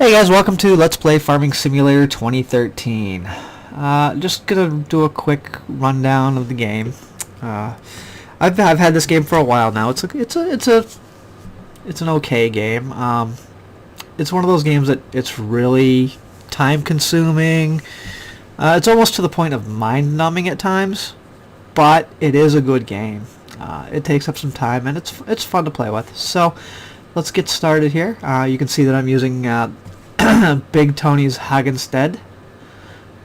Hey guys, welcome to Let's Play Farming Simulator 2013. Just gonna do a quick rundown of the game. I've had this game for a while now. It's an okay game. It's one of those games that it's really time consuming. It's almost to the point of mind numbing at times, but it is a good game. It takes up some time and it's fun to play with. So let's get started here. You can see that I'm using Big Tony's Hagenstead.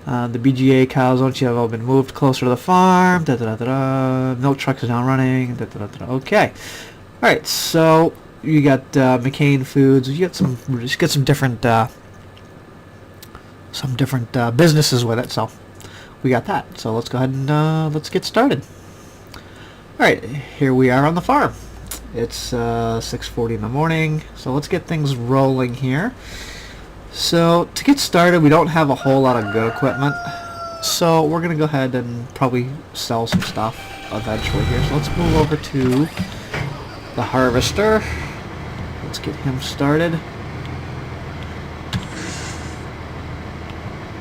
The BGA cows don't you have all been moved closer to the farm. Milk truck is now running. Okay. Alright, so you got McCain Foods. You get some different businesses with it. So we got that. So let's go ahead and let's get started. Alright, here we are on the farm. It's 6:40 in the morning, so let's get things rolling here. So to get started, we don't have a whole lot of good equipment, so we're gonna go ahead and probably sell some stuff eventually here. So let's move over to the harvester. Let's get him started.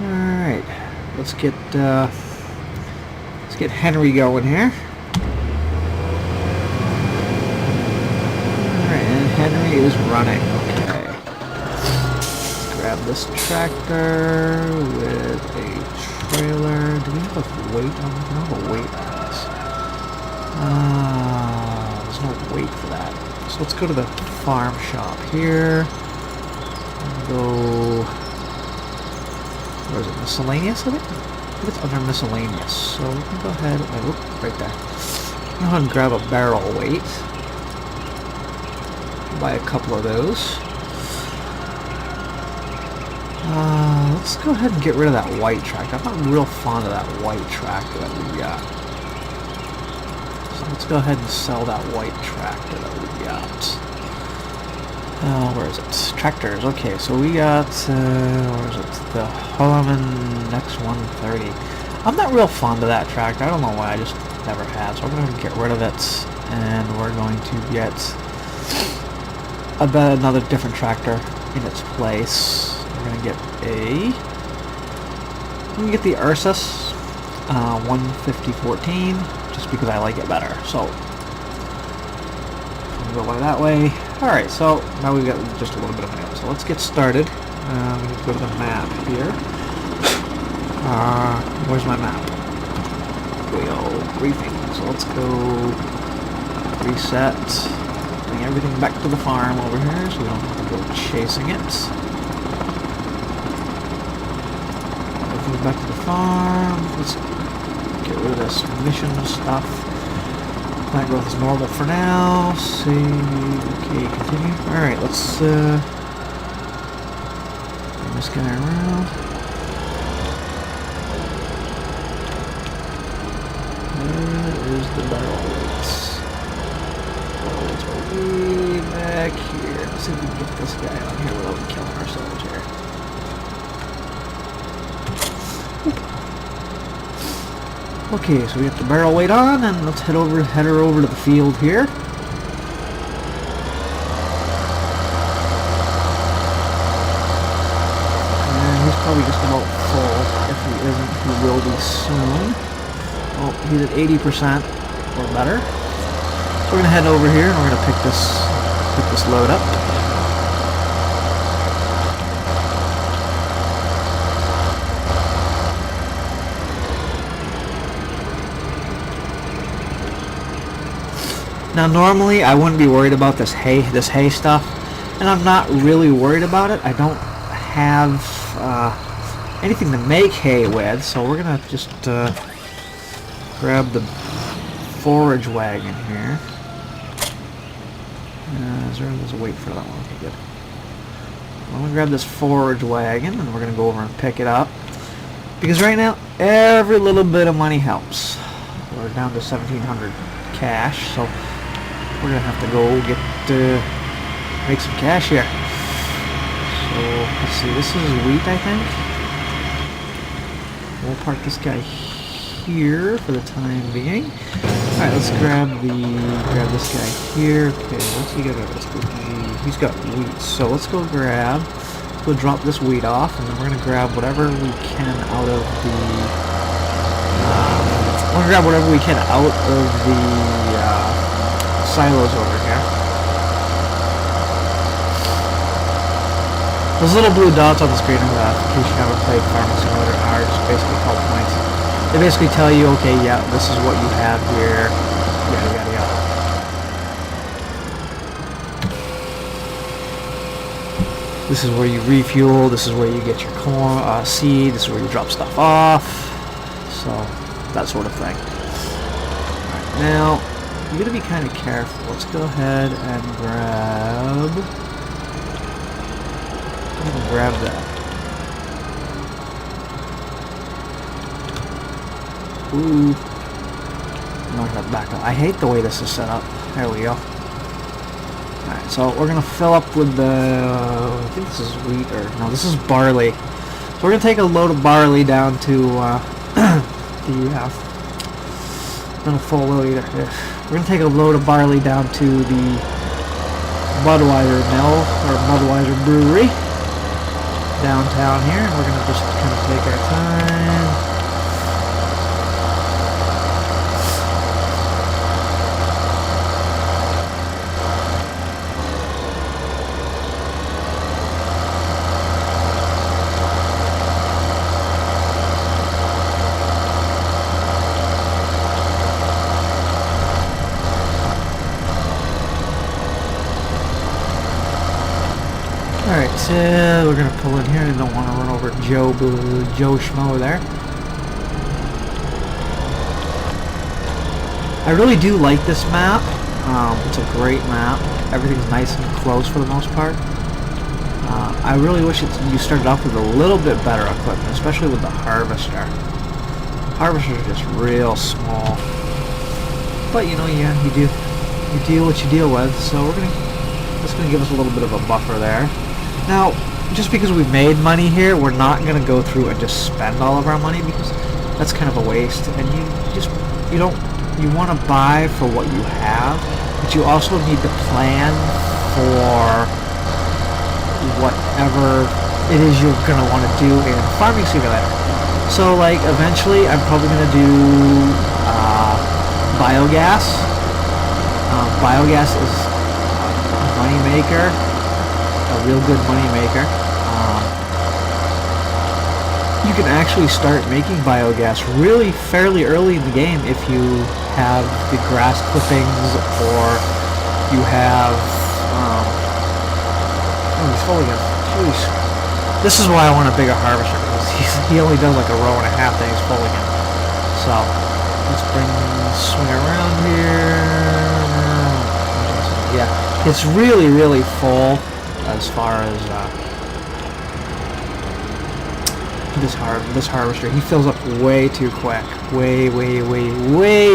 Alright, let's get Henry going here. Henry is running. Okay. Let's grab this tractor with a trailer. Do we have a weight on this? We don't have a weight on this. There's no weight for that. So let's go to the farm shop here. And go. Where is it? Miscellaneous, I think? I think it's under miscellaneous. So we can go ahead and. Oh, right there. Go ahead and grab a barrel weight. Buy a couple of those. Let's go ahead and get rid of that white tractor. I'm not real fond of that white tractor that we got. So let's go ahead and sell that white tractor that we got. Where is it? Tractors. Okay, so we got, where is it? The Holloman X130. I'm not real fond of that tractor. I don't know why, I just never have. So we're going to get rid of it, and we're going to get another different tractor in its place. We're gonna get the Ursus 15014 just because I like it better. So we'll go by that way. All right, so now we've got just a little bit of mail. So let's get started. We need to go to the map here. Where's my map? Briefing. So let's go reset. Bring everything back to the farm over here so we don't have to go chasing it. Everything's back to the farm. Let's get rid of this mission stuff. Plant growth is normal for now. Save. Okay, continue. Alright, let's bring this guy around. Where is the barrel weights? Way back here. Let's see if we can get this guy on here without killing ourselves here. Okay, so we have the barrel weight on, and let's head her over to the field here. And he's probably just about full. If he isn't, he will be soon. Oh, he's at 80% or better. So we're going to head over here and we're going to pick this load up. Now normally I wouldn't be worried about this hay stuff, and I'm not really worried about it. I don't have anything to make hay with, so we're going to just grab the forage wagon here. There's a weight for that one. Okay, good. I'm going to grab this forage wagon and we're going to go over and pick it up. Because right now, every little bit of money helps. We're down to 1,700 cash, so we're going to have to go make some cash here. So, let's see, this is wheat, I think. We'll park this guy here for the time being. Alright, let's grab this guy here. Okay, what's he got? He's got wheat. So let's go grab go drop this wheat off, and then we're gonna grab whatever we can out of the. We're gonna grab whatever we can out of the silos over here. Those little blue dots on the screen, in case you haven't played Farming Simulator, are just basically help points. They basically tell you, okay, yeah, this is what you have here, yada yada yada. This is where you refuel, this is where you get your corn, seed, this is where you drop stuff off, so that sort of thing. Alright, now, you're going to be kind of careful. Let's go ahead and grab that. Ooh. Knock that back up. I hate the way this is set up. There we go. Alright, so we're going to fill up with the... I think this is wheat, or... No, this is barley. So we're going to take a load of barley down to not a full load either. We're going to take a load of barley down to the Budweiser mill, or Budweiser brewery, downtown here. And we're going to just kind of take our time. Alright, so we're going to pull in here. I don't want to run over Joe Schmo there. I really do like this map. It's a great map. Everything's nice and close for the most part. I really wish you started off with a little bit better equipment, especially with the harvester. Harvesters are just real small. But you know, yeah, you deal what you deal with, so that's going to give us a little bit of a buffer there. Now, just because we've made money here, we're not going to go through and just spend all of our money, because that's kind of a waste. And you want to buy for what you have, but you also need to plan for whatever it is you're going to want to do in Farming Simulator. So, like, eventually, I'm probably going to do biogas. Biogas is a money maker. A real good money maker. You can actually start making biogas really fairly early in the game if you have the grass clippings, or you have oh, he's full again. Jeez. This is why I want a bigger harvester, because he only does like a row and a half, then he's full again. So let's swing around here. Yeah, it's really, really full. As far as this harvester, he fills up way too quick, way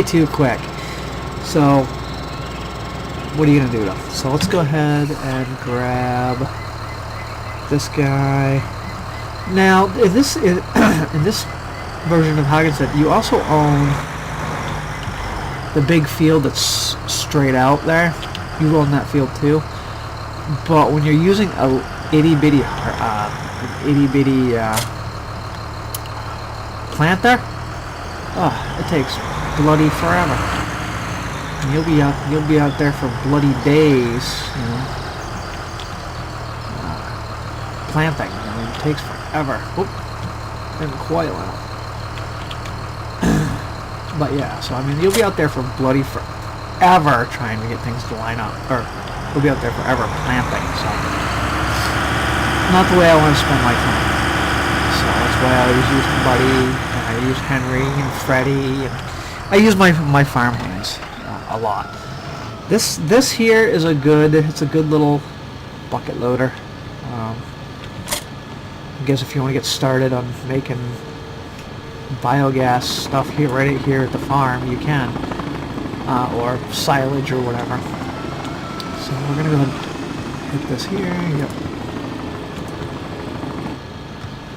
too quick. So what are you gonna do though? So let's go ahead and grab this guy. Now, in this version of Haagenstedt, you also own the big field that's straight out there. You own that field too. But when you're using a itty bitty planter, it takes bloody forever. And you'll be out there for bloody days, you know, planting. I mean, it takes forever. Oop, didn't quite let it. But yeah, so I mean, you'll be out there for bloody forever trying to get things to line up, or we'll be out there forever planting, so not the way I want to spend my time. So that's why I always use Buddy, and I use Henry and Freddy, and I use my farm hands a lot. This here is a good little bucket loader. I guess if you want to get started on making biogas stuff here, right here at the farm, you can, or silage or whatever. So we're going to go ahead and hit this here. Yep.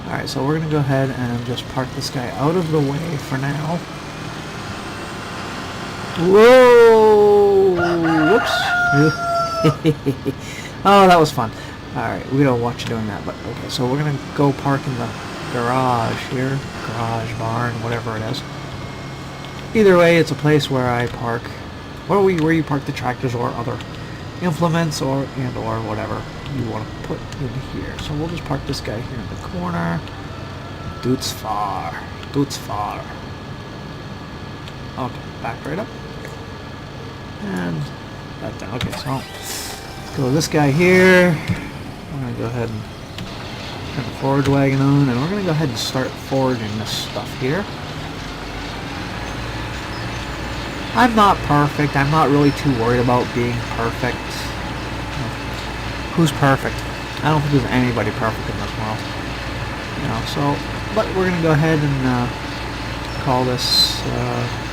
Alright, so we're going to go ahead and just park this guy out of the way for now. Whoa! Whoops! Oh, that was fun. Alright, we don't want you doing that, but okay, so we're gonna go park in the garage here. Garage, barn, whatever it is. Either way, it's a place where I park, where you park the tractors or other implements or whatever you want to put in here. So we'll just park this guy here in the corner. Dude's far. Okay, back right up. And that down. Okay, so go this guy here. We're going to go ahead and turn the forage wagon on, and we're going to go ahead and start foraging this stuff here. I'm not perfect. I'm not really too worried about being perfect. Who's perfect? I don't think there's anybody perfect in this world. You know, so, but we're going to go ahead and call this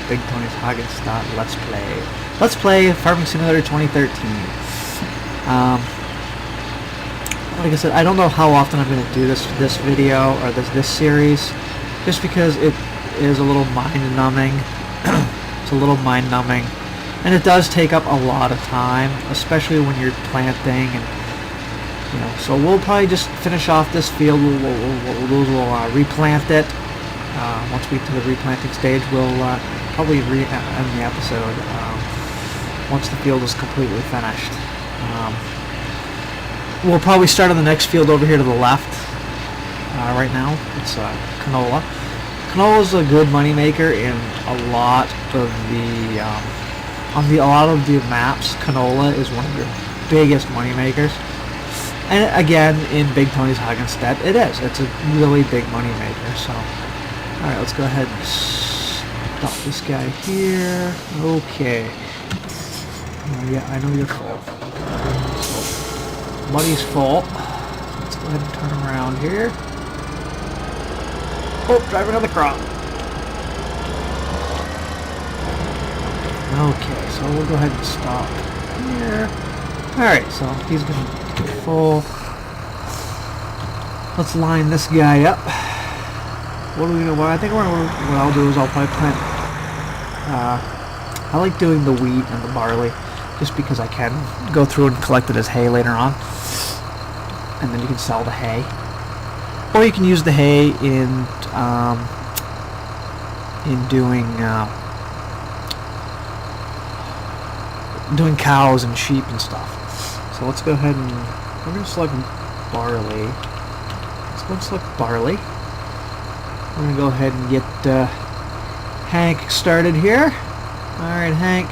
Big Tony's Hagenstadt Let's Play. Let's Play Farming Simulator 2013. Like I said, I don't know how often I'm going to do this video or this series, just because it is a little mind-numbing. It's a little mind-numbing, and it does take up a lot of time, especially when you're planting, and you know. So we'll probably just finish off this field. We'll replant it. Once we get to the replanting stage, we'll probably end the episode once the field is completely finished. We'll probably start on the next field over here to the left. Right now, it's canola. Canola is a good money maker in a lot of the a lot of the maps. Canola is one of your biggest money makers, and again in Big Tony's Hagenstadt, it is. It's a really big money maker. So, all right, let's go ahead and stop this guy here. Okay. Yeah, I know you're full. So, buddy's full. Let's go ahead and turn around here. Oh, drive another crop. Okay, so we'll go ahead and stop here. Alright, so he's going to get full. Let's line this guy up. What I think what I'll do is I'll probably plant, I like doing the wheat and the barley, just because I can go through and collect it as hay later on. And then you can sell the hay. Or you can use the hay in doing cows and sheep and stuff. So let's go ahead and we're going to select barley. Let's go and select barley. We're going to go ahead and get Hank started here. Alright, Hank,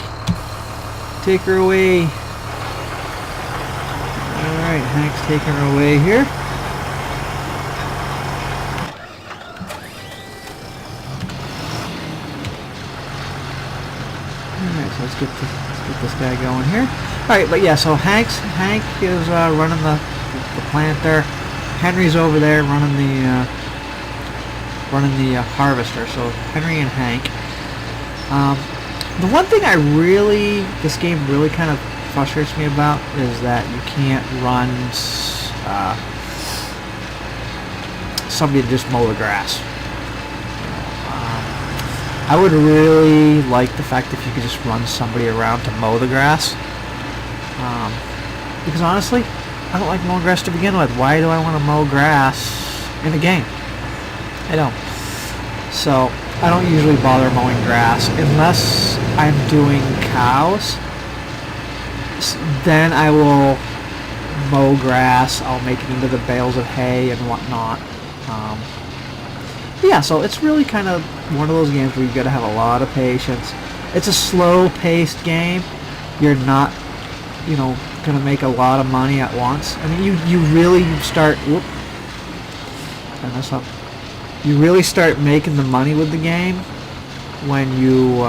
take her away. Alright, Hank's taking her away here. Alright, so let's get this guy going here. Alright, but yeah, so Hank is running the planter. Henry's over there running the harvester. So Henry and Hank. The one thing this game really kind of frustrates me about is that you can't run somebody to just mow the grass. I would really like the fact if you could just run somebody around to mow the grass. Because honestly, I don't like mowing grass to begin with. Why do I want to mow grass in a game? I don't. So, I don't usually bother mowing grass unless I'm doing cows. Then I will mow grass. I'll make it into the bales of hay and whatnot. Yeah, so it's really kind of one of those games where you got to have a lot of patience. It's a slow-paced game. You're not, going to make a lot of money at once. I mean, you really start. Whoop. Turn this up. You really start making the money with the game when you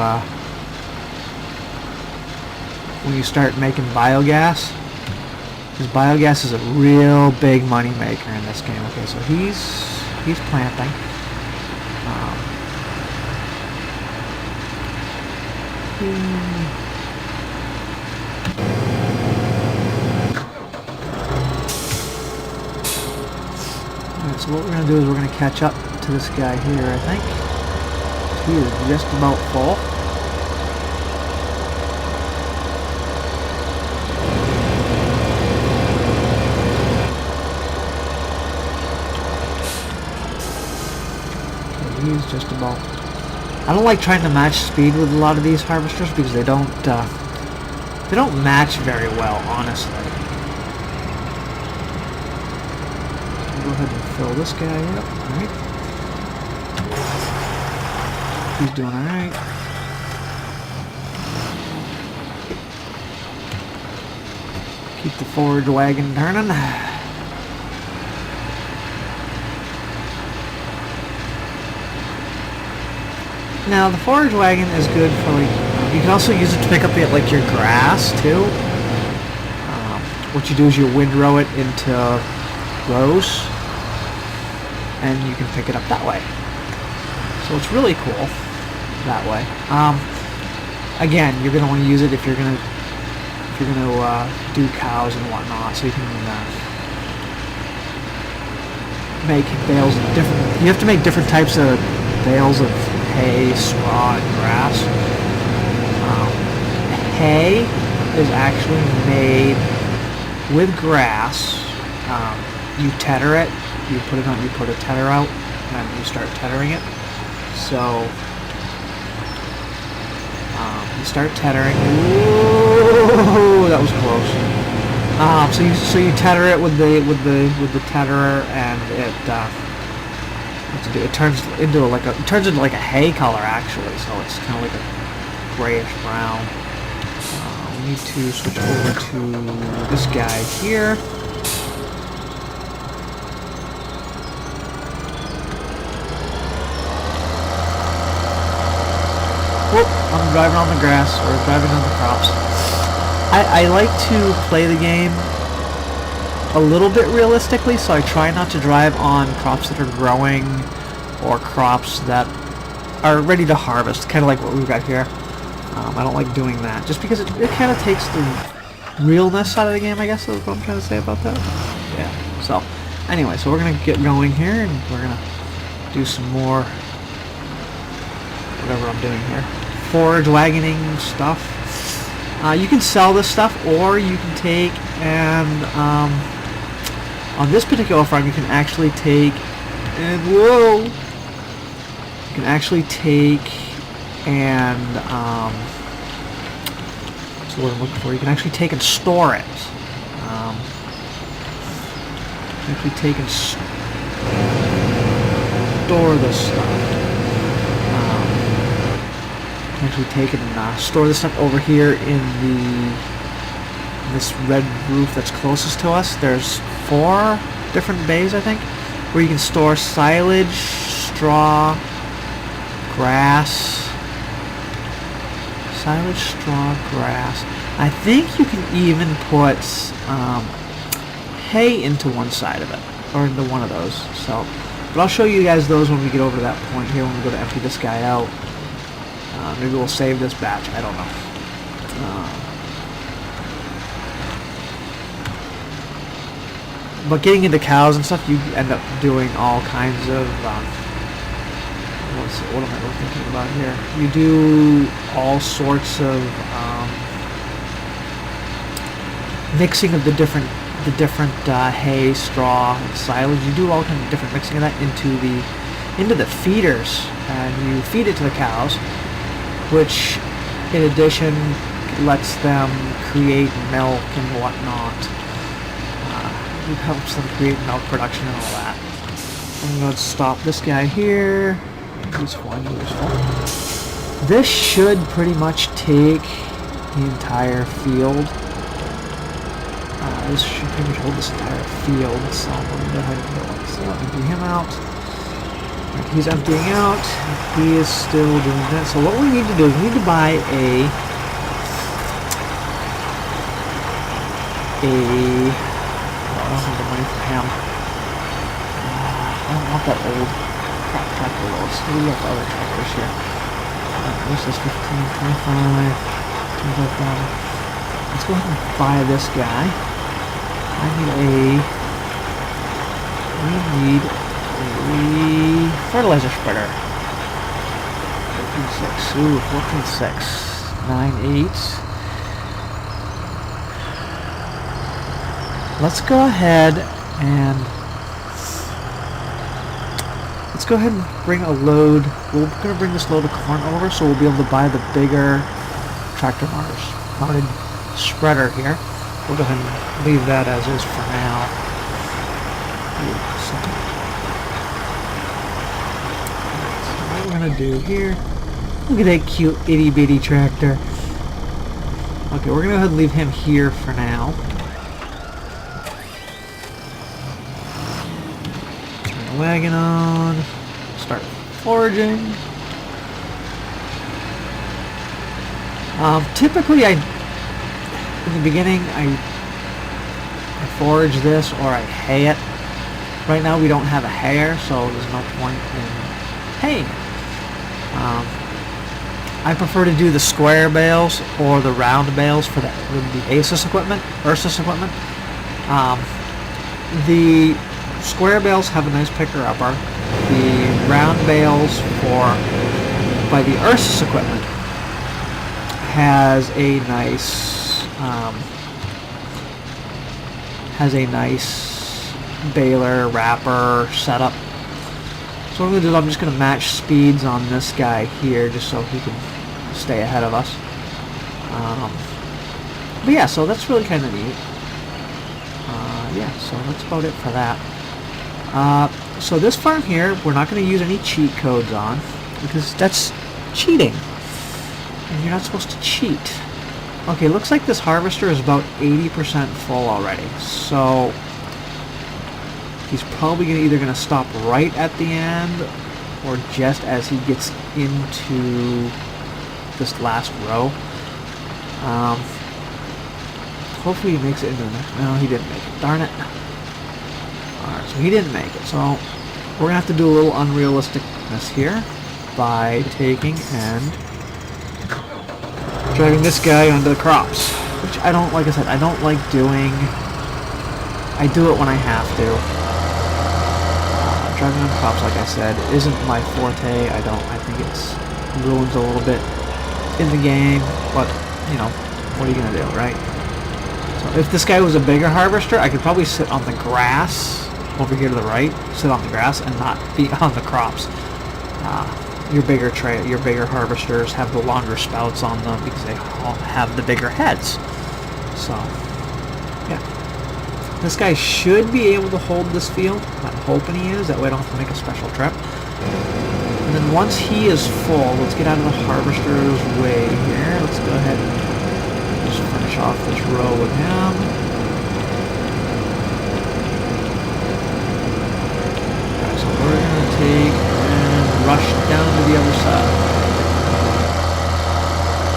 start making biogas. Because biogas is a real big money maker in this game. Okay, so he's planting. Alright, so what we're going to do is we're going to catch up to this guy here, I think. He is just about full. he's just about... I don't like trying to match speed with a lot of these harvesters because they don't match very well, honestly. I'll go ahead and fill this guy up. Alright. He's doing alright. Keep the forage wagon turning. Now the forage wagon is good for like, you can also use it to pick up like your grass too. What you do is you windrow it into rows, and you can pick it up that way. So it's really cool that way. Again, you're gonna want to use it if you're gonna do cows and whatnot, so you can make bales of different. You have to make different types of bales of hay, straw, and grass. Hay is actually made with grass. You tether it. You put it on. You put a tether out, and you start tethering it. So you start tethering. Whoa, that was close. So you tether it with the tetherer, and it turns into like a hay color actually. So it's kind of like a grayish brown. We need to switch over to this guy here. Whoop, I'm driving on the grass, or driving on the crops. I like to play the game a little bit realistically, so I try not to drive on crops that are growing or crops that are ready to harvest, kind of like what we've got here. I don't like doing that, just because it kind of takes the realness out of the game, I guess is what I'm trying to say about that. Yeah, so anyway, so we're going to get going here, and we're going to do some more whatever I'm doing here. Forage wagoning stuff. You can sell this stuff, or you can take and on this particular farm you can actually take and whoa, you can actually take and that's what I'm looking for. You can actually take and store it. Actually take and store this stuff. Actually take it and store this stuff over here in this red roof that's closest to us. There's 4 different bays, I think, where you can store silage, straw, grass. Silage, straw, grass. I think you can even put hay into one side of it, or into one of those. So, but I'll show you guys those when we get over to that point here, when we go to empty this guy out. Maybe we'll save this batch, I don't know. But getting into cows and stuff, you end up doing all kinds of, what am I thinking about here? You do all sorts of mixing of the different hay, straw, and silage. You do all kinds of different mixing of that into the feeders, and you feed it to the cows, which in addition lets them create milk and whatnot. It helps them create milk production and all that. I'm going to stop this guy here. Useful. This should pretty much take the entire field. This should pretty much hold this entire field, so I'm going to go ahead and go. So empty him out. Right, he's emptying out. He is still doing that. So what we need to do is we need to buy I don't have the money for him. I don't want that old crap tractor though. So we got the other tractors here. What's this? 15, 25, 25,000. Let's go ahead and buy this guy. We need a fertilizer spreader. 14.6. Ooh, 14.6. 9.8. Let's go ahead and let's go ahead and bring a load. We're going to bring this load of corn over, so we'll be able to buy the bigger tractor mounted spreader here. We'll go ahead and leave that as is for now. So what we're going to do here, look at that cute itty bitty tractor. Okay, we're going to go ahead and leave him here for now. Turn the wagon on. Start foraging. Typically, in the beginning, I forage this or I hay it. Right now, we don't have a hayer, so there's no point in haying it. I prefer to do the square bales or the round bales for the Ursus equipment. The square bales have a nice picker-upper. The round bales by the Ursus equipment has a nice baler wrapper setup. So what I'm going to do is I'm just going to match speeds on this guy here just so he can stay ahead of us. But yeah, so that's really kind of neat. Yeah, so that's about it for that. So this farm here, we're not going to use any cheat codes on because that's cheating. And you're not supposed to cheat. Okay, looks like this harvester is about 80% full already. So he's probably either going to stop right at the end or just as he gets into this last row. Hopefully he makes it into the next. No, he didn't make it. Darn it. Alright, so he didn't make it. So we're going to have to do a little unrealisticness here by taking and driving this guy onto the crops. Which I don't, like I said, I don't like doing. I do it when I have to. Driving on crops, like I said, isn't my forte. I think it's ruins a little bit in the game, but you know, what are you gonna do, right? So if this guy was a bigger harvester, I could probably sit on the grass over here to the right, sit on the grass and not be on the crops. Your bigger harvesters have the longer spouts on them because they all have the bigger heads. So yeah. This guy should be able to hold this field. I'm hoping he is. That way I don't have to make a special trip. And then once he is full, let's get out of the harvester's way here. Let's go ahead and just finish off this row with him. Alright, so we're going to take and rush down to the other side.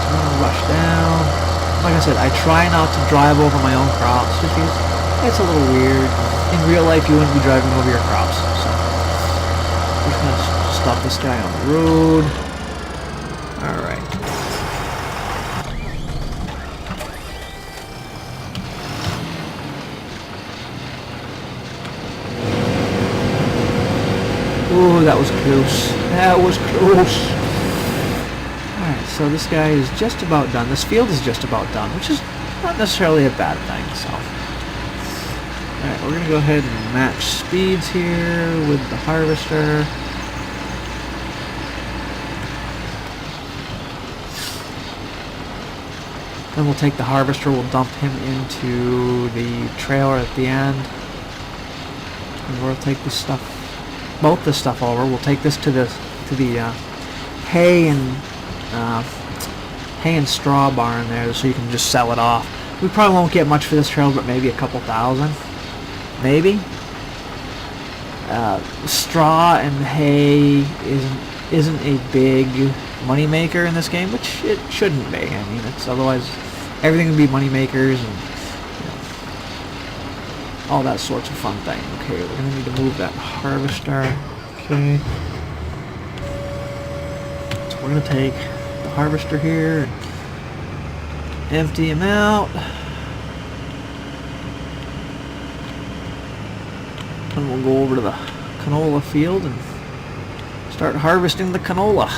So I'm going to rush down. Like I said, I try not to drive over my own crops just because it's a little weird. In real life, you wouldn't be driving over your crops. So we're just going to stop this guy on the road. Alright. Ooh, that was close. That was close. Alright, so this guy is just about done. This field is just about done, which is not necessarily a bad thing, so. Alright, we're going to go ahead and match speeds here with the harvester. Then we'll take the harvester, we'll dump him into the trailer at the end. And we'll take this stuff, both this stuff over. We'll take this to the hay and straw barn there so you can just sell it off. We probably won't get much for this trailer, but maybe a couple thousand. Maybe. Straw and hay isn't a big money maker in this game, which it shouldn't be. I mean, it's otherwise everything would be money makers and you know, all that sorts of fun thing. Okay, we're gonna need to move that harvester. Okay. So we're gonna take the harvester here and empty him out. And we'll go over to the canola field and start harvesting the canola.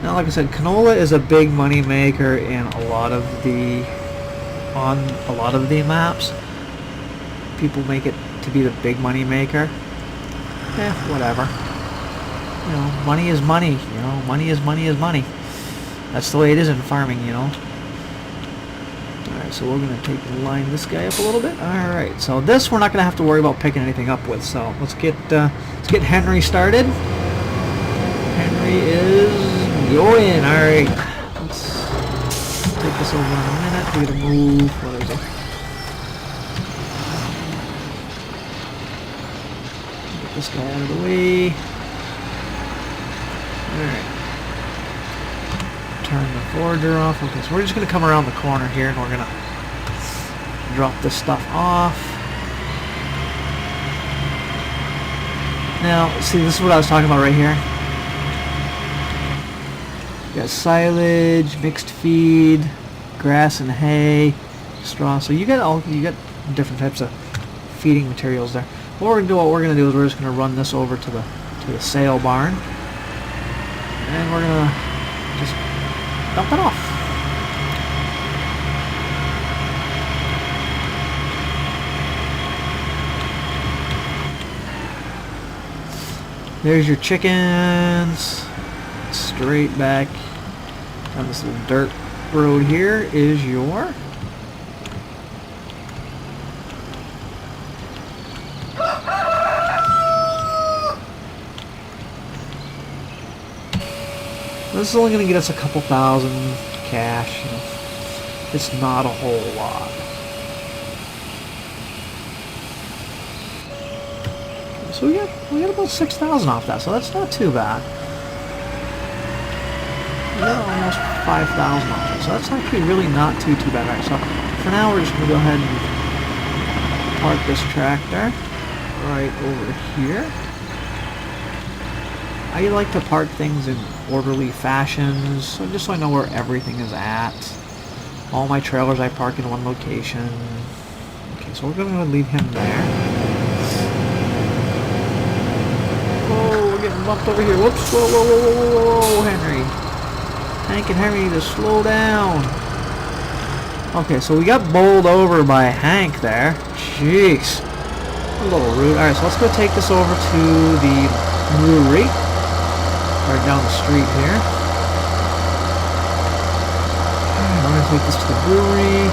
Now, like I said, canola is a big money maker in a lot of the maps. People make it to be the big money maker. Whatever. you know, money is money. You know, money is money is money. That's the way it is in farming, you know. Alright, so we're going to line this guy up a little bit. Alright, so this we're not going to have to worry about picking anything up with. So let's get Henry started. Henry is going. Alright, let's take this over in a minute. We're going to move. What is it? Get this guy out of the way. Alright. Turn the forager off. Okay, so we're just going to come around the corner here and we're going to drop this stuff off. Now, see, this is what I was talking about right here. You got silage, mixed feed, grass and hay, straw. So you got different types of feeding materials there. What we're gonna do is we're just gonna run this over to the sale barn, and we're gonna just dump it off. There's your chickens. Straight back on this little dirt road here is your this is only going to get us a couple thousand cash. You know. It's not a whole lot. So we got about 6,000 off that, so that's not too bad. We got almost 5,000 off it, so that's actually really not too bad. Alright, so for now we're just going to go ahead and park this tractor right over here. I like to park things in orderly fashions, so just so I know where everything is at. All my trailers I park in one location. Okay, so we're going to leave him there. Oh, we're getting bumped over here. Whoops, whoa, whoa, whoa, whoa, whoa, whoa, Henry. Hank and Henry need to slow down. Okay, so we got bowled over by Hank there. Jeez. A little rude. Alright, so let's go take this over to the brewery. Right down the street here. Alright, we're going to take this to the brewery.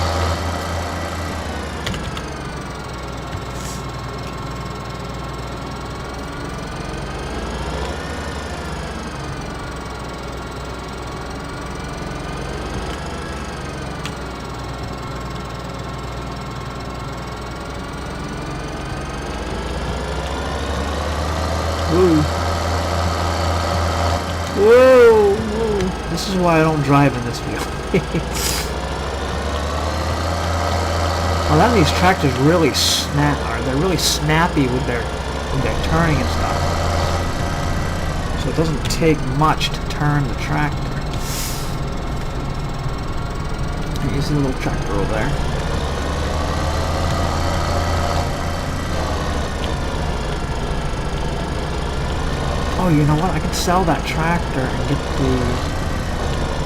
Whoa, whoa. This is why I don't drive in this vehicle. Well, none of these tractors really they're really snappy with their turning and stuff. So it doesn't take much to turn the tractor. You see the little tractor over there. Oh, you know what? I could sell that tractor and get to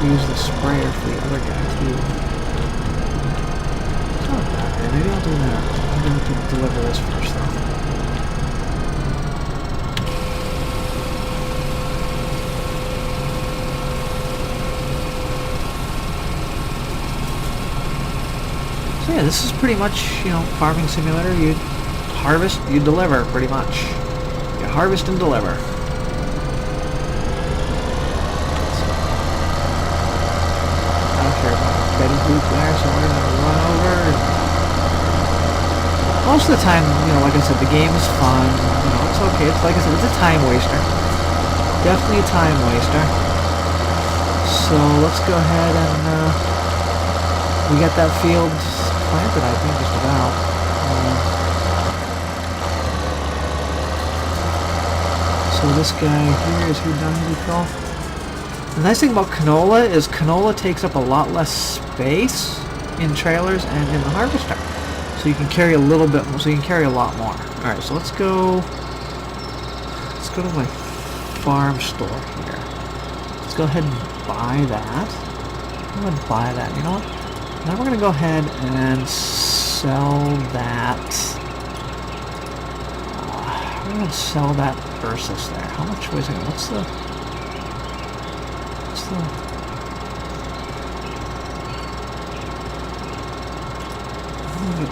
use the sprayer for the other guy too. It's not bad, man. Maybe I'll do that. I'm going to deliver this first though. So yeah, this is pretty much, you know, farming simulator. You harvest, you deliver, pretty much. You harvest and deliver. Boot there, so we're gonna run over. Most of the time, you know, like I said, the game is fun. You know, it's okay. It's like I said, it's a time waster. Definitely a time waster. So let's go ahead and we got that field planted, I think, just about. So this guy here is who done we call. The nice thing about canola is canola takes up a lot less space in trailers and in the harvester. So you can carry a little bit more, so you can carry a lot more. Alright, so let's go to my farm store here. Let's go ahead and buy that. I'm going to buy that. You know what? Now we're going to go ahead and sell that. I'm gonna sell that Ursus there. How much was it? What's the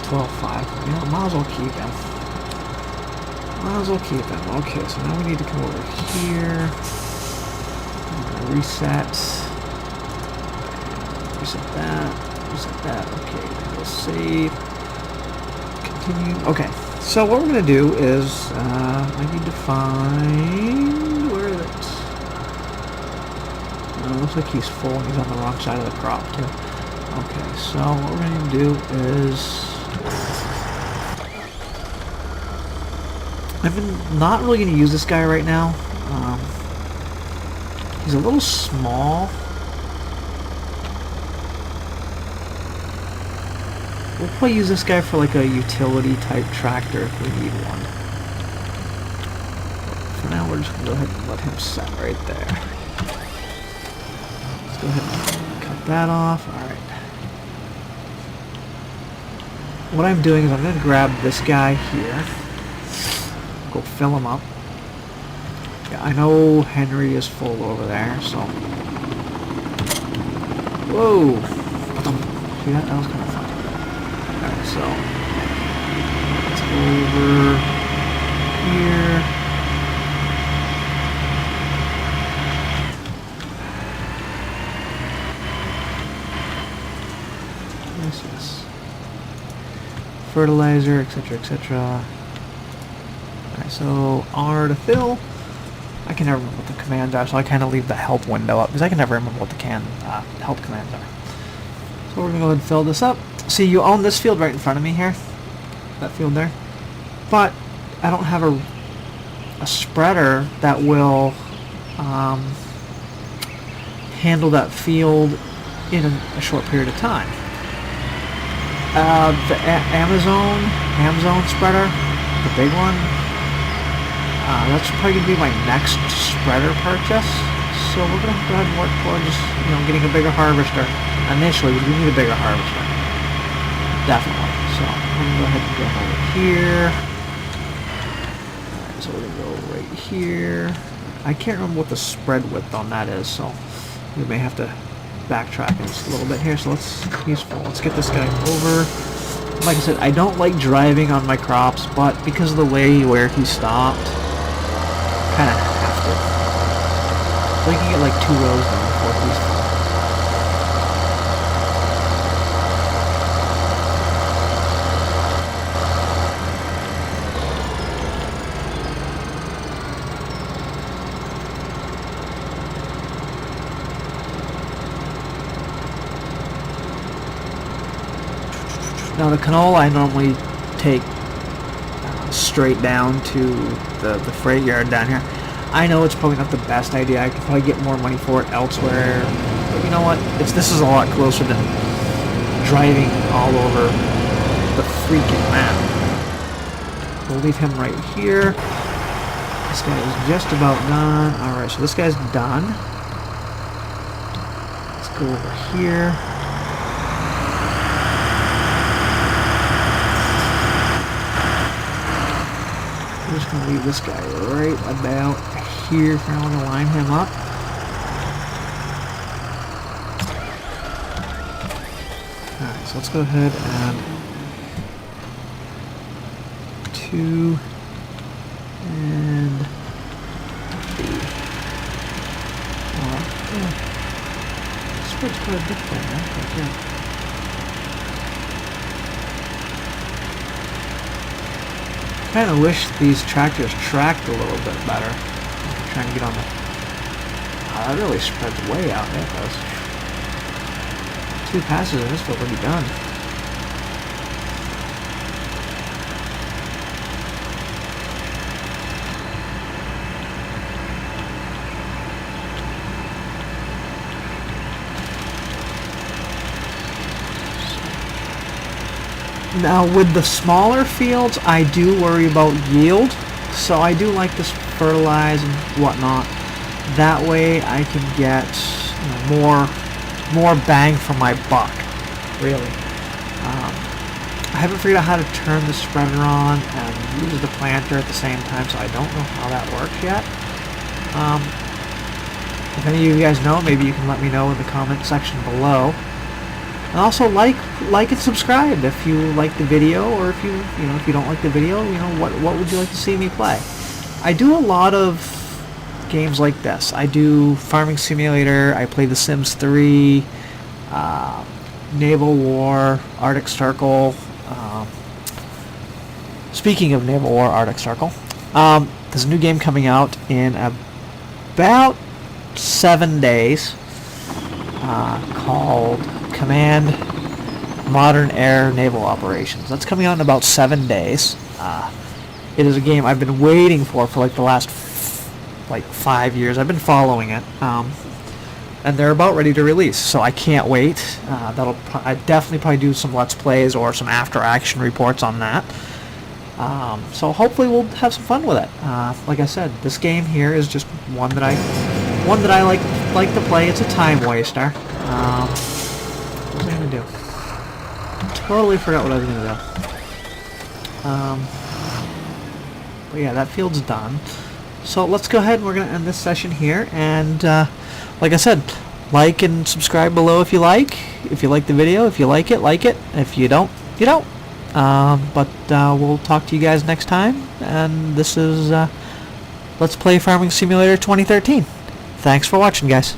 12.5. You know, might as well keep him. Might as well keep him. Okay, so now we need to come over here. Reset. Reset that. Reset that. Okay, then we'll save. Continue. Okay, so what we're gonna do is I need to find where is it? It looks like he's full and he's on the wrong side of the crop too. Okay, so what we're gonna do is I'm not really gonna use this guy right now. He's a little small. We'll probably use this guy for like a utility type tractor if we need one. For now, we're just gonna go ahead and let him set right there. Let's go ahead and cut that off. Alright. What I'm doing is I'm gonna grab this guy here. Go fill him up. Yeah, I know Henry is full over there, so. Whoa! See that? That was kind of fun. Alright, so. Let's go over here. Yes. Fertilizer, etc., etc. Alright, so R to fill. I can never remember what the commands are, so I kind of leave the help window up because I can never remember what the help commands are. So we're gonna go ahead and fill this up. See, you own this field right in front of me here, that field there, but I don't have a spreader that will handle that field in a short period of time. The Amazon spreader, the big one. That's probably going to be my next spreader purchase. So we're going to go ahead and work towards, getting a bigger harvester. Initially, we need a bigger harvester. Definitely. So we're going to go ahead and go over here. Alright, so we're going to go right here. I can't remember what the spread width on that is, so we may have to backtrack just a little bit here. So let's get this guy over. Like I said, I don't like driving on my crops, but because of the way where he stopped, kind of have to. So you can get like 2 rows done before he's full. Now the canola I normally take straight down to the freight yard down here. I know it's probably not the best idea. I could probably get more money for it elsewhere. But you know what? This is a lot closer than driving all over the freaking map. We'll leave him right here. This guy is just about done. Alright, so this guy's done. Let's go over here. I'm just going to leave this guy right about here if I want to line him up. Alright, so let's go ahead and 2 and 3. Spread's quite a bit there, right there. I kind of wish these tractors tracked a little bit better. I'm trying to get on the... that really spreads way out. That does. 2 passes and this will already done. Now with the smaller fields, I do worry about yield, so I do like to fertilize and whatnot. That way I can get more bang for my buck, really. I haven't figured out how to turn the spreader on and use the planter at the same time, so I don't know how that works yet. If any of you guys know, maybe you can let me know in the comment section below. And also like and subscribe if you like the video, or if if you don't like the video, what would you like to see me play? I do a lot of games like this. I do Farming Simulator, I play The Sims 3, Naval War, Arctic Circle. Speaking of Naval War, Arctic Circle, there's a new game coming out in about 7 days called Command Modern Air Naval Operations. That's coming out in about 7 days. It is a game I've been waiting for like the last 5 years. I've been following it, and they're about ready to release, so I can't wait. I definitely probably do some Let's Plays or some after action reports on that. So hopefully we'll have some fun with it. Like I said, this game here is just one that I like to play. It's a time waster. What was I gonna do? Totally forgot what I was gonna do. But yeah, that field's done. So let's go ahead and we're gonna end this session here. And like I said, like and subscribe below if you like. If you like the video, if you like it, like it. If you don't, you don't. But we'll talk to you guys next time. And this is Let's Play Farming Simulator 2013. Thanks for watching, guys.